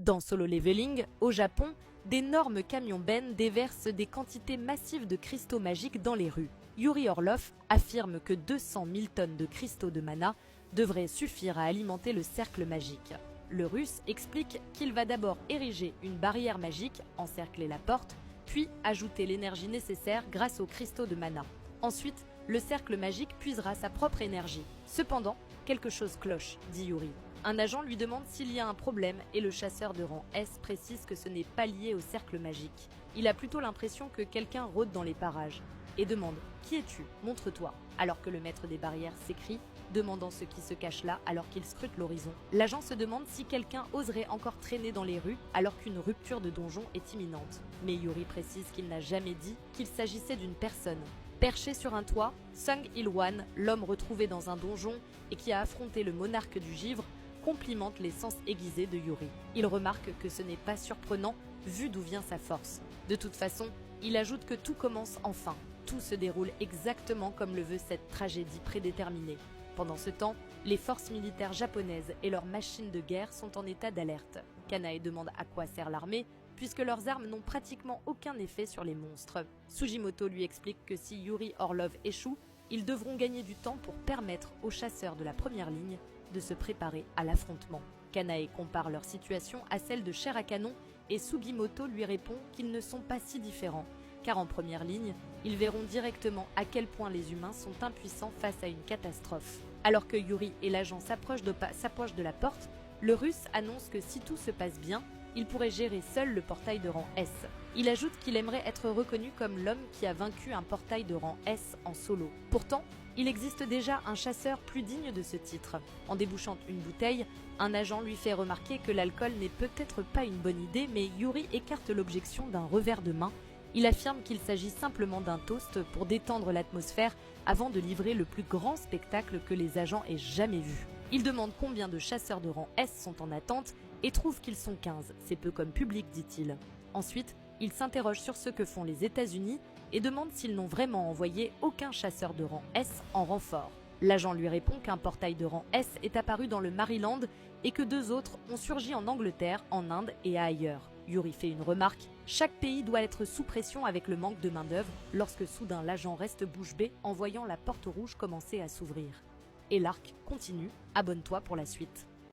Dans Solo Leveling, au Japon, d'énormes camions bennes déversent des quantités massives de cristaux magiques dans les rues. Yuri Orlov affirme que 200 000 tonnes de cristaux de mana devraient suffire à alimenter le cercle magique. Le Russe explique qu'il va d'abord ériger une barrière magique, encercler la porte, puis ajouter l'énergie nécessaire grâce aux cristaux de mana. Ensuite, le cercle magique puisera sa propre énergie. Cependant, quelque chose cloche, dit Yuri. Un agent lui demande s'il y a un problème et le chasseur de rang S précise que ce n'est pas lié au cercle magique. Il a plutôt l'impression que quelqu'un rôde dans les parages et demande « Qui es-tu? Montre-toi » alors que le maître des barrières s'écrie, demandant ce qui se cache là alors qu'il scrute l'horizon. L'agent se demande si quelqu'un oserait encore traîner dans les rues alors qu'une rupture de donjon est imminente. Mais Yuri précise qu'il n'a jamais dit qu'il s'agissait d'une personne. Perché sur un toit, Sung Il-wan, l'homme retrouvé dans un donjon et qui a affronté le monarque du givre, complimente les sens aiguisés de Yuri. Il remarque que ce n'est pas surprenant vu d'où vient sa force. De toute façon, il ajoute que tout commence enfin. Tout se déroule exactement comme le veut cette tragédie prédéterminée. Pendant ce temps, les forces militaires japonaises et leurs machines de guerre sont en état d'alerte. Kanae demande à quoi sert l'armée, puisque leurs armes n'ont pratiquement aucun effet sur les monstres. Sugimoto lui explique que si Yuri Orlov échoue, ils devront gagner du temps pour permettre aux chasseurs de la première ligne de se préparer à l'affrontement. Kanae compare leur situation à celle de chair à canon et Sugimoto lui répond qu'ils ne sont pas si différents, car en première ligne, ils verront directement à quel point les humains sont impuissants face à une catastrophe. Alors que Yuri et l'agent s'approchent de la porte, le Russe annonce que si tout se passe bien, il pourrait gérer seul le portail de rang S. Il ajoute qu'il aimerait être reconnu comme l'homme qui a vaincu un portail de rang S en solo. Pourtant, il existe déjà un chasseur plus digne de ce titre. En débouchant une bouteille, un agent lui fait remarquer que l'alcool n'est peut-être pas une bonne idée, mais Yuri écarte l'objection d'un revers de main. Il affirme qu'il s'agit simplement d'un toast pour détendre l'atmosphère avant de livrer le plus grand spectacle que les agents aient jamais vu. Il demande combien de chasseurs de rang S sont en attente et trouve qu'ils sont 15. C'est peu comme public, dit-il. Ensuite, il s'interroge sur ce que font les États-Unis et demande s'ils n'ont vraiment envoyé aucun chasseur de rang S en renfort. L'agent lui répond qu'un portail de rang S est apparu dans le Maryland et que 2 autres ont surgi en Angleterre, en Inde et ailleurs. Yuri fait une remarque, chaque pays doit être sous pression avec le manque de main-d'œuvre lorsque soudain l'agent reste bouche bée en voyant la porte rouge commencer à s'ouvrir. Et l'arc continue, abonne-toi pour la suite.